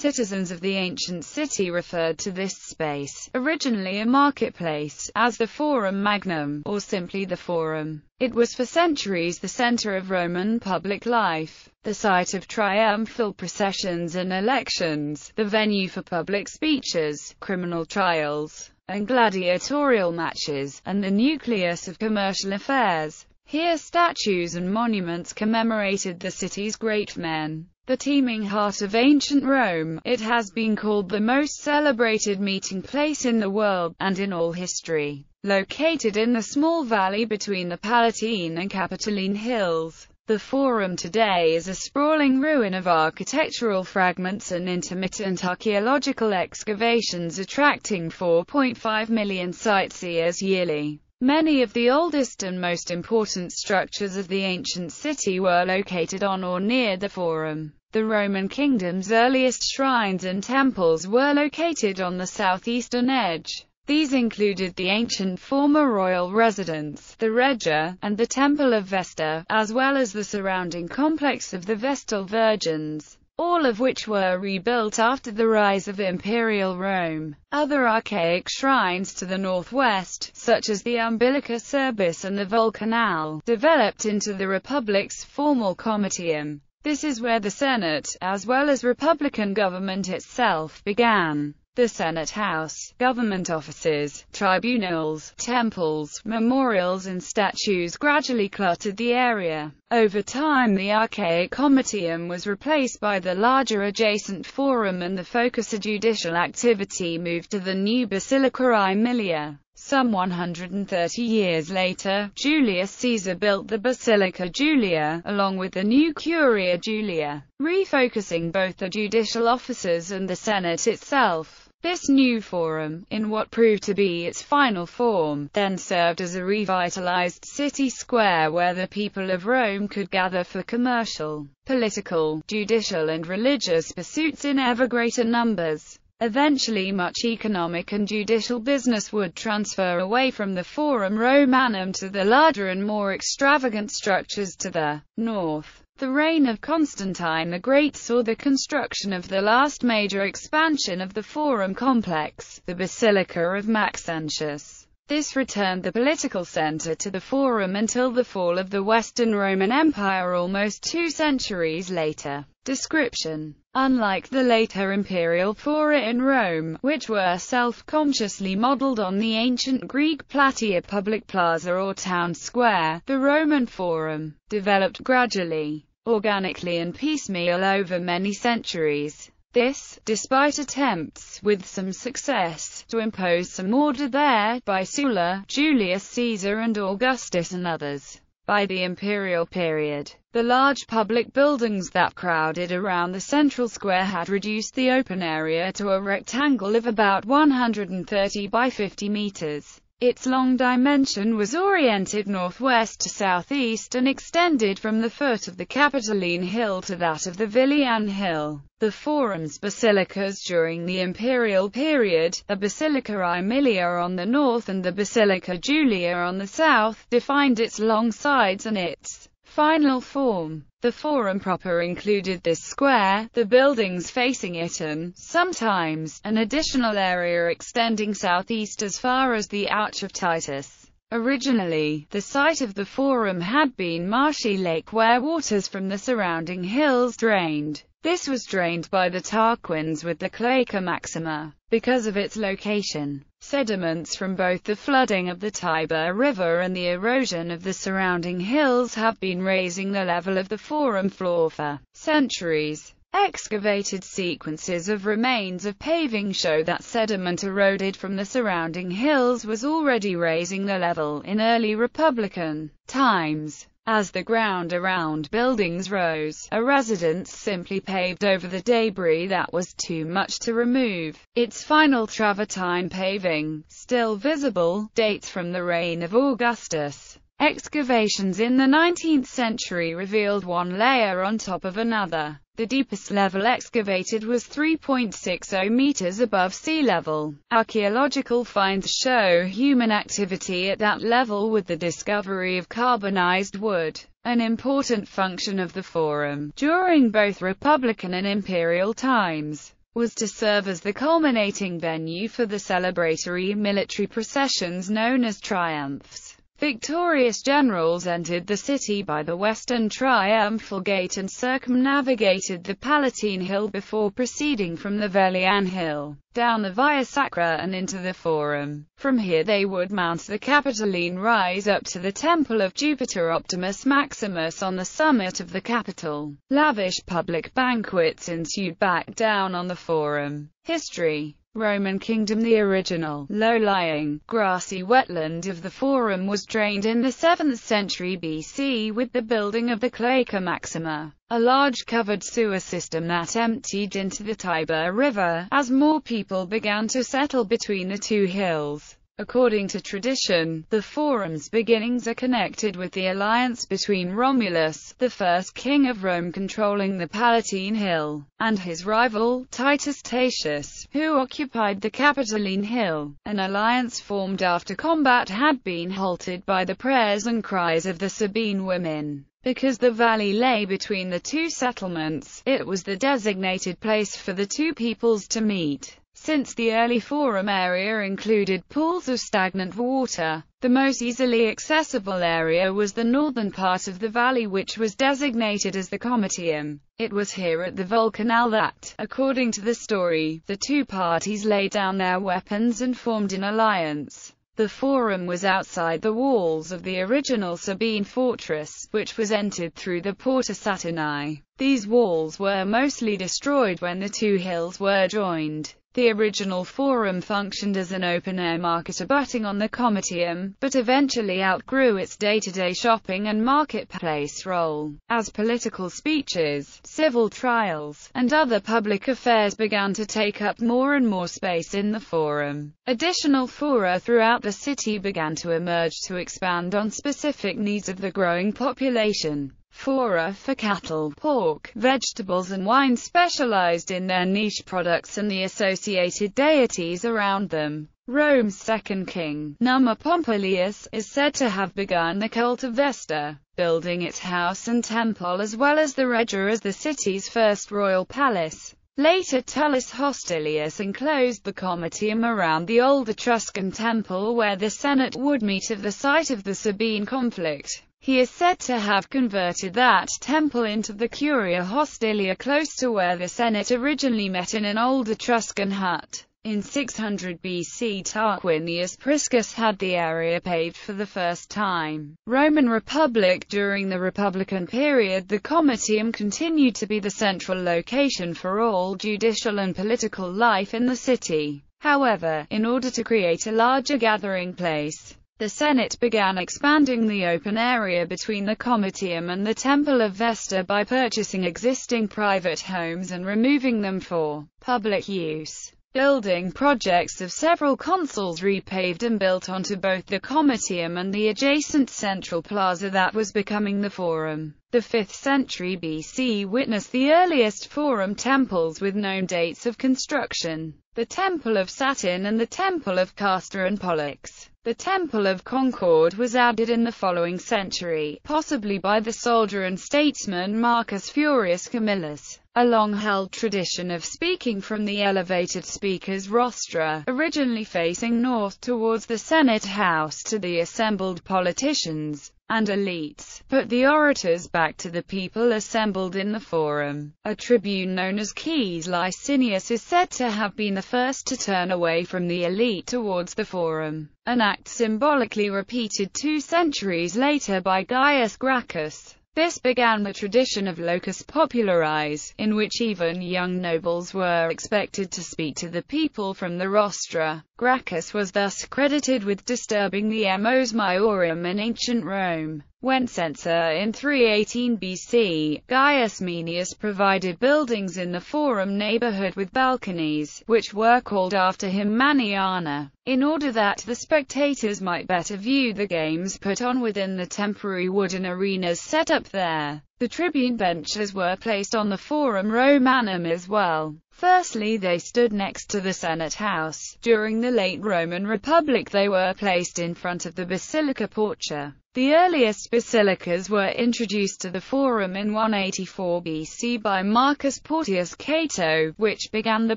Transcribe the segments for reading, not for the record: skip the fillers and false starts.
Citizens of the ancient city referred to this space, originally a marketplace, as the Forum Magnum, or simply the Forum. It was for centuries the center of Roman public life, the site of triumphal processions and elections, the venue for public speeches, criminal trials, and gladiatorial matches, and the nucleus of commercial affairs. Here statues and monuments commemorated the city's great men. The teeming heart of ancient Rome, it has been called the most celebrated meeting place in the world, and in all history. Located in the small valley between the Palatine and Capitoline hills, the Forum today is a sprawling ruin of architectural fragments and intermittent archaeological excavations attracting 4.5 million sightseers yearly. Many of the oldest and most important structures of the ancient city were located on or near the Forum. The Roman kingdom's earliest shrines and temples were located on the southeastern edge. These included the ancient former royal residence, the Regia, and the Temple of Vesta, as well as the surrounding complex of the Vestal Virgins, all of which were rebuilt after the rise of Imperial Rome. Other archaic shrines to the northwest, such as the Umbilicus Urbis and the Vulcanale, developed into the Republic's formal Comitium. This is where the Senate, as well as Republican government itself, began. The Senate House, government offices, tribunals, temples, memorials and statues gradually cluttered the area. Over time the archaic Comitium was replaced by the larger adjacent Forum and the focus of judicial activity moved to the new Basilica Aemilia. Some 130 years later, Julius Caesar built the Basilica Julia, along with the new Curia Julia, refocusing both the judicial officers and the Senate itself. This new Forum, in what proved to be its final form, then served as a revitalized city square where the people of Rome could gather for commercial, political, judicial and religious pursuits in ever greater numbers. Eventually much economic and judicial business would transfer away from the Forum Romanum to the larger and more extravagant structures to the north. The reign of Constantine the Great saw the construction of the last major expansion of the Forum complex, the Basilica of Maxentius. This returned the political center to the Forum until the fall of the Western Roman Empire almost 2 centuries later. Description: unlike the later imperial fora in Rome, which were self-consciously modeled on the ancient Greek platea, public plaza or town square, the Roman Forum developed gradually, organically and piecemeal over many centuries. This, despite attempts, with some success, to impose some order there, by Sulla, Julius Caesar and Augustus and others. By the imperial period, the large public buildings that crowded around the central square had reduced the open area to a rectangle of about 130 by 50 meters. Its long dimension was oriented northwest to southeast and extended from the foot of the Capitoline Hill to that of the Vilian Hill. The Forum's basilicas during the imperial period, the Basilica Aemilia on the north and the Basilica Julia on the south, defined its long sides and its final form. The Forum proper included this square, the buildings facing it and, sometimes, an additional area extending southeast as far as the Arch of Titus. Originally, the site of the Forum had been marshy lake where waters from the surrounding hills drained. This was drained by the Tarquins with the Cloaca Maxima. Because of its location, sediments from both the flooding of the Tiber River and the erosion of the surrounding hills have been raising the level of the Forum floor for centuries. Excavated sequences of remains of paving show that sediment eroded from the surrounding hills was already raising the level in early Republican times. As the ground around buildings rose, a residence simply paved over the debris that was too much to remove. Its final travertine paving, still visible, dates from the reign of Augustus. Excavations in the 19th century revealed one layer on top of another. The deepest level excavated was 3.60 meters above sea level. Archaeological finds show human activity at that level with the discovery of carbonized wood, an important function of the Forum during both Republican and imperial times. was to serve as the culminating venue for the celebratory military processions known as triumphs. Victorious generals entered the city by the western triumphal gate and circumnavigated the Palatine Hill before proceeding from the Velian Hill, down the Via Sacra and into the Forum. From here they would mount the Capitoline rise up to the Temple of Jupiter Optimus Maximus on the summit of the Capitol. Lavish public banquets ensued back down on the Forum. History. Roman kingdom. The original, low-lying, grassy wetland of the Forum was drained in the 7th century BC with the building of the Cloaca Maxima, a large covered sewer system that emptied into the Tiber River, as more people began to settle between the two hills. According to tradition, the Forum's beginnings are connected with the alliance between Romulus, the first king of Rome controlling the Palatine Hill, and his rival, Titus Tatius, who occupied the Capitoline Hill, an alliance formed after combat had been halted by the prayers and cries of the Sabine women. Because the valley lay between the two settlements, it was the designated place for the two peoples to meet. Since the early Forum area included pools of stagnant water, the most easily accessible area was the northern part of the valley, which was designated as the Comitium. It was here at the Vulcanal that, according to the story, the two parties laid down their weapons and formed an alliance. The Forum was outside the walls of the original Sabine fortress, which was entered through the Porta Saturni. These walls were mostly destroyed when the two hills were joined. The original Forum functioned as an open-air market abutting on the Comitium, but eventually outgrew its day-to-day shopping and marketplace role. As political speeches, civil trials, and other public affairs began to take up more and more space in the Forum, additional fora throughout the city began to emerge to expand on specific needs of the growing population. Fora for cattle, pork, vegetables and wine specialized in their niche products and the associated deities around them. Rome's second king, Numa Pompilius, is said to have begun the cult of Vesta, building its house and temple as well as the Regia as the city's first royal palace. Later Tullus Hostilius enclosed the Comitium around the old Etruscan temple where the Senate would meet at the site of the Sabine conflict. He is said to have converted that temple into the Curia Hostilia close to where the Senate originally met in an old Etruscan hut. In 600 BC Tarquinius Priscus had the area paved for the first time. Roman Republic. During the Republican period, the Comitium continued to be the central location for all judicial and political life in the city. However, in order to create a larger gathering place, the Senate began expanding the open area between the Comitium and the Temple of Vesta by purchasing existing private homes and removing them for public use. Building projects of several consuls repaved and built onto both the Comitium and the adjacent central plaza that was becoming the Forum. The 5th century BC witnessed the earliest Forum temples with known dates of construction: the Temple of Saturn and the Temple of Castor and Pollux. The Temple of Concord was added in the following century, possibly by the soldier and statesman Marcus Furius Camillus. A long-held tradition of speaking from the elevated speaker's rostra, originally facing north towards the Senate House to the assembled politicians and elites, put the orators back to the people assembled in the Forum. A tribune known as Quis Licinius is said to have been the first to turn away from the elite towards the Forum, an act symbolically repeated 2 centuries later by Gaius Gracchus. This began the tradition of locus popularis, in which even young nobles were expected to speak to the people from the rostra. Gracchus was thus credited with disturbing the mos maiorum in ancient Rome. When censor in 318 BC, Gaius Menius provided buildings in the Forum neighborhood with balconies, which were called after him Maniana, in order that the spectators might better view the games put on within the temporary wooden arenas set up there. The Tribune Benches were placed on the Forum Romanum as well. Firstly, they stood next to the Senate House. During the late Roman Republic they were placed in front of the Basilica Porta. The earliest basilicas were introduced to the Forum in 184 BC by Marcus Porcius Cato, which began the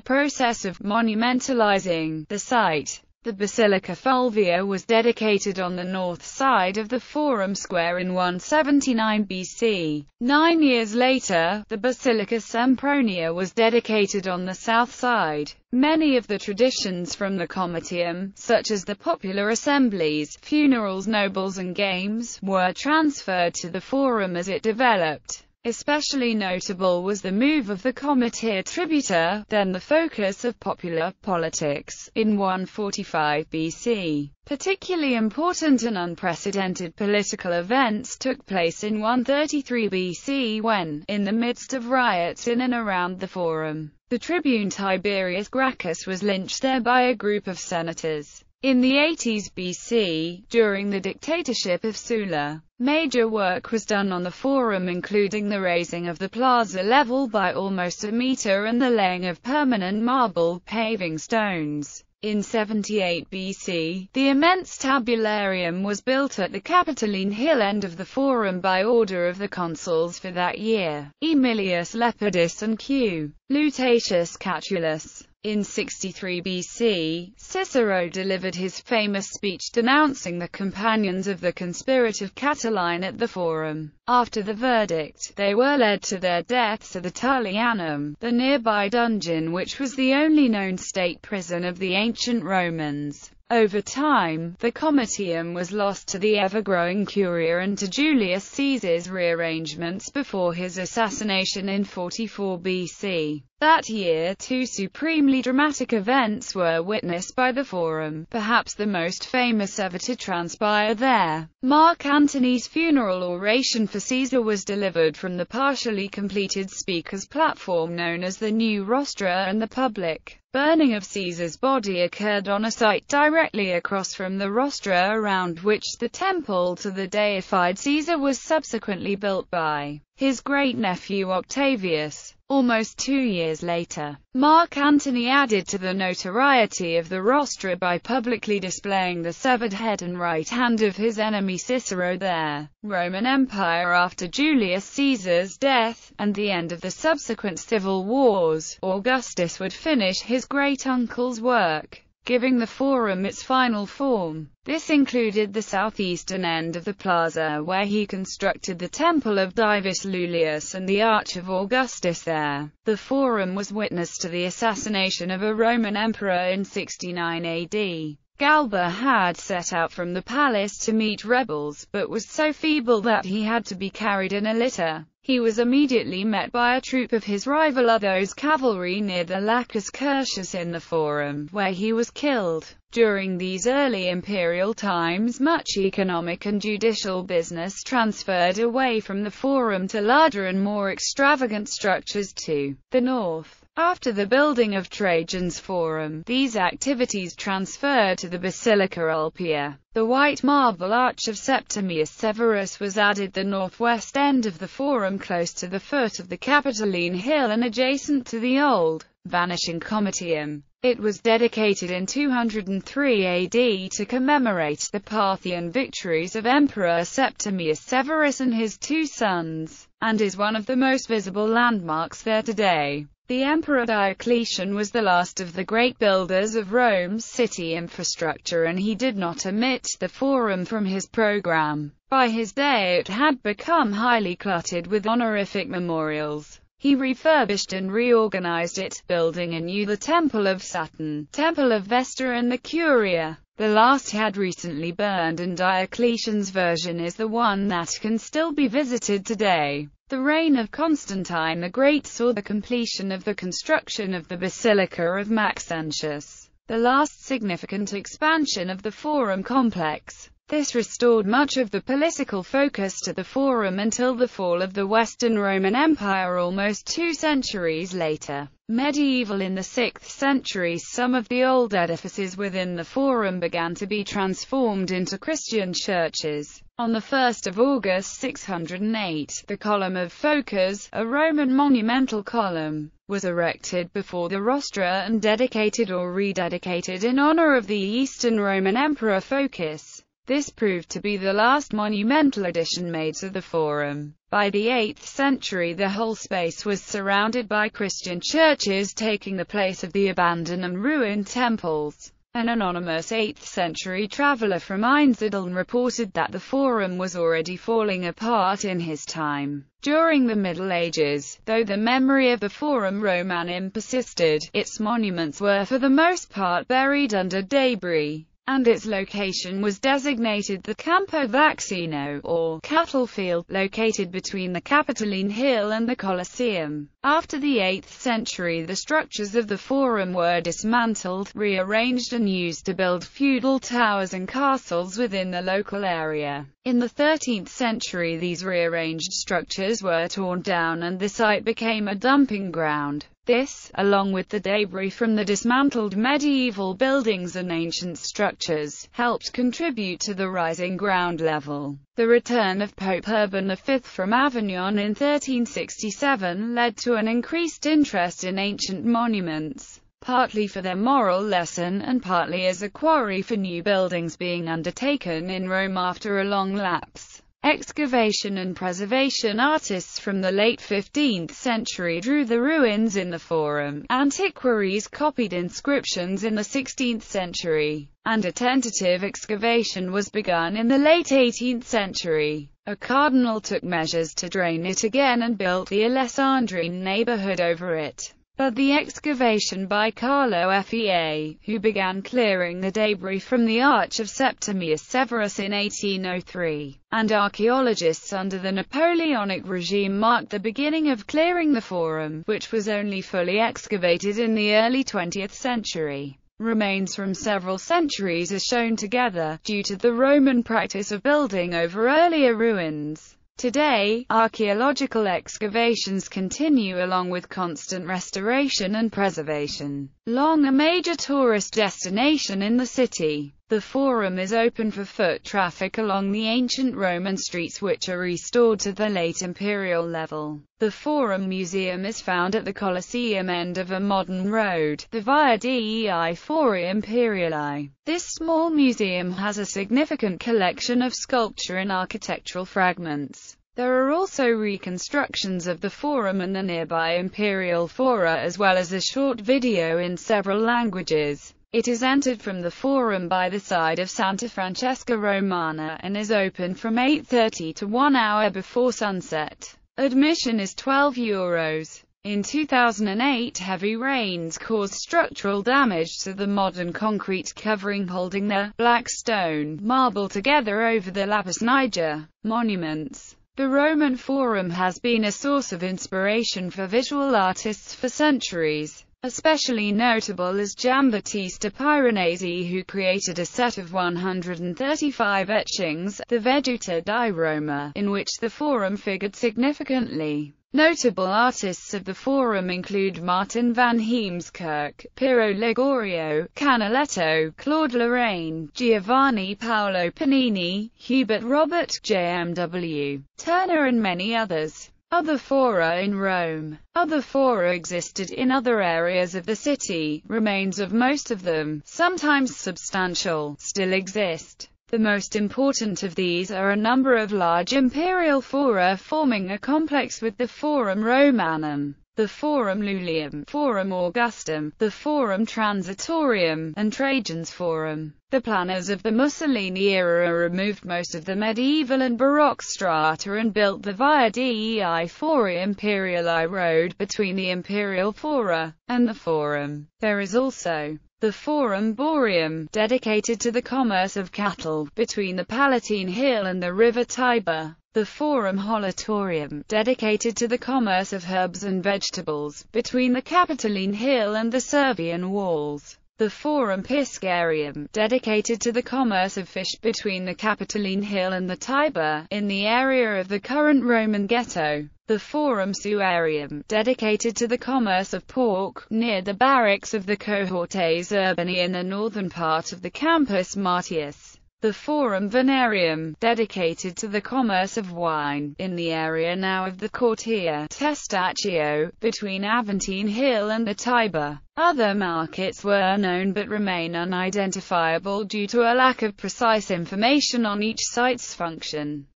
process of monumentalizing the site. The Basilica Fulvia was dedicated on the north side of the Forum Square in 179 BC. 9 years later, the Basilica Sempronia was dedicated on the south side. Many of the traditions from the Comitium, such as the popular assemblies, funerals, nobles and games, were transferred to the Forum as it developed. Especially notable was the move of the Comitia Tributa, then the focus of popular politics, in 145 BC. Particularly important and unprecedented political events took place in 133 BC when, in the midst of riots in and around the Forum, the tribune Tiberius Gracchus was lynched there by a group of senators. In the 80s BC, during the dictatorship of Sulla, major work was done on the Forum, including the raising of the plaza level by almost a meter and the laying of permanent marble paving stones. In 78 BC, the immense tabularium was built at the Capitoline Hill end of the Forum by order of the consuls for that year, Aemilius Lepidus and Q. Lutatius Catulus. In 63 BC, Cicero delivered his famous speech denouncing the companions of the conspirative Catiline at the Forum. After the verdict, they were led to their deaths at the Tullianum, the nearby dungeon which was the only known state prison of the ancient Romans. Over time, the Comitium was lost to the ever-growing Curia and to Julius Caesar's rearrangements before his assassination in 44 BC. That year, two supremely dramatic events were witnessed by the Forum, perhaps the most famous ever to transpire there. Mark Antony's funeral oration for Caesar was delivered from the partially completed speaker's platform known as the New Rostra, and the public burning of Caesar's body occurred on a site directly across from the rostra around which the temple to the deified Caesar was subsequently built by his great-nephew Octavius. Almost 2 years later, Mark Antony added to the notoriety of the rostra by publicly displaying the severed head and right hand of his enemy Cicero there. Roman Empire. After Julius Caesar's death, and the end of the subsequent civil wars, Augustus would finish his great-uncle's work, giving the Forum its final form. This included the southeastern end of the plaza, where he constructed the Temple of Divus Lulius and the Arch of Augustus there. The Forum was witness to the assassination of a Roman emperor in 69 AD. Galba had set out from the palace to meet rebels, but was so feeble that he had to be carried in a litter. He was immediately met by a troop of his rival Otho's cavalry near the Lacus Curtius in the Forum, where he was killed. During these early imperial times, much economic and judicial business transferred away from the Forum to larger and more extravagant structures to the north. After the building of Trajan's Forum, these activities transferred to the Basilica Ulpia. The white marble arch of Septimus Severus was added the northwest end of the Forum, close to the foot of the Capitoline Hill and adjacent to the old, vanishing Comitium. It was dedicated in 203 AD to commemorate the Parthian victories of Emperor Septimus Severus and his 2 sons, and is one of the most visible landmarks there today. The Emperor Diocletian was the last of the great builders of Rome's city infrastructure, and he did not omit the Forum from his program. By his day it had become highly cluttered with honorific memorials. He refurbished and reorganized it, building anew the Temple of Saturn, Temple of Vesta and the Curia. The last had recently burned, and Diocletian's version is the one that can still be visited today. The reign of Constantine the Great saw the completion of the construction of the Basilica of Maxentius, the last significant expansion of the Forum complex. This restored much of the political focus to the Forum until the fall of the Western Roman Empire almost 2 centuries later. Medieval. In the 6th century, some of the old edifices within the Forum began to be transformed into Christian churches. On the 1st of August 608, the Column of Phocas, a Roman monumental column, was erected before the rostra and dedicated or rededicated in honor of the Eastern Roman Emperor Phocas. This proved to be the last monumental addition made to the Forum. By the 8th century, the whole space was surrounded by Christian churches, taking the place of the abandoned and ruined temples. An anonymous 8th century traveller from Einsiedeln reported that the Forum was already falling apart in his time. During the Middle Ages, though the memory of the Forum Romanum persisted, its monuments were for the most part buried under debris, and its location was designated the Campo Vaccino, or cattle field, located between the Capitoline Hill and the Colosseum. After the 8th century, the structures of the Forum were dismantled, rearranged and used to build feudal towers and castles within the local area. In the 13th century, these rearranged structures were torn down and the site became a dumping ground. This, along with the debris from the dismantled medieval buildings and ancient structures, helped contribute to the rising ground level. The return of Pope Urban V from Avignon in 1367 led to an increased interest in ancient monuments, partly for their moral lesson and partly as a quarry for new buildings being undertaken in Rome after a long lapse. Excavation and preservation artists from the late 15th century drew the ruins in the Forum. Antiquaries copied inscriptions in the 16th century, and a tentative excavation was begun in the late 18th century. A cardinal took measures to drain it again and built the Alessandrine neighborhood over it. But the excavation by Carlo Fea, who began clearing the debris from the Arch of Septimus Severus in 1803, and archaeologists under the Napoleonic regime marked the beginning of clearing the Forum, which was only fully excavated in the early 20th century. Remains from several centuries are shown together, due to the Roman practice of building over earlier ruins. Today, archaeological excavations continue along with constant restoration and preservation. Long a major tourist destination in the city, the Forum is open for foot traffic along the ancient Roman streets which are restored to the late imperial level. The Forum Museum is found at the Colosseum end of a modern road, the Via dei Fori Imperiali. This small museum has a significant collection of sculpture and architectural fragments. There are also reconstructions of the Forum and the nearby Imperial Fora, as well as a short video in several languages. It is entered from the Forum by the side of Santa Francesca Romana, and is open from 8:30 to 1 hour before sunset. Admission is €12. In 2008, heavy rains caused structural damage to the modern concrete covering holding the black stone marble together over the lapis niger monuments. The Roman Forum has been a source of inspiration for visual artists for centuries. Especially notable is Giambattista Piranesi, who created a set of 135 etchings, the Veduta di Roma, in which the Forum figured significantly. Notable artists of the Forum include Martin van Heemskerk, Piero Ligorio, Canaletto, Claude Lorraine, Giovanni Paolo Panini, Hubert Robert, JMW Turner and many others. Other fora in Rome. Other fora existed in other areas of the city. Remains of most of them, sometimes substantial, still exist. The most important of these are a number of large imperial fora forming a complex with the Forum Romanum, the Forum Lulium, Forum Augustum, the Forum Transitorium, and Trajan's Forum. The planners of the Mussolini era removed most of the medieval and Baroque strata and built the Via dei Fori Imperiali road between the Imperial Fora and the Forum. There is also the Forum Boarium, dedicated to the commerce of cattle, between the Palatine Hill and the River Tiber. The Forum Holatorium, dedicated to the commerce of herbs and vegetables, between the Capitoline Hill and the Servian walls. The Forum Piscarium, dedicated to the commerce of fish, between the Capitoline Hill and the Tiber, in the area of the current Roman ghetto. The Forum Suarium, dedicated to the commerce of pork, near the barracks of the Cohortes Urbani in the northern part of the Campus Martius. The Forum Venarium, dedicated to the commerce of wine, in the area now of the Cortia Testaccio, between Aventine Hill and the Tiber. Other markets were known but remain unidentifiable due to a lack of precise information on each site's function.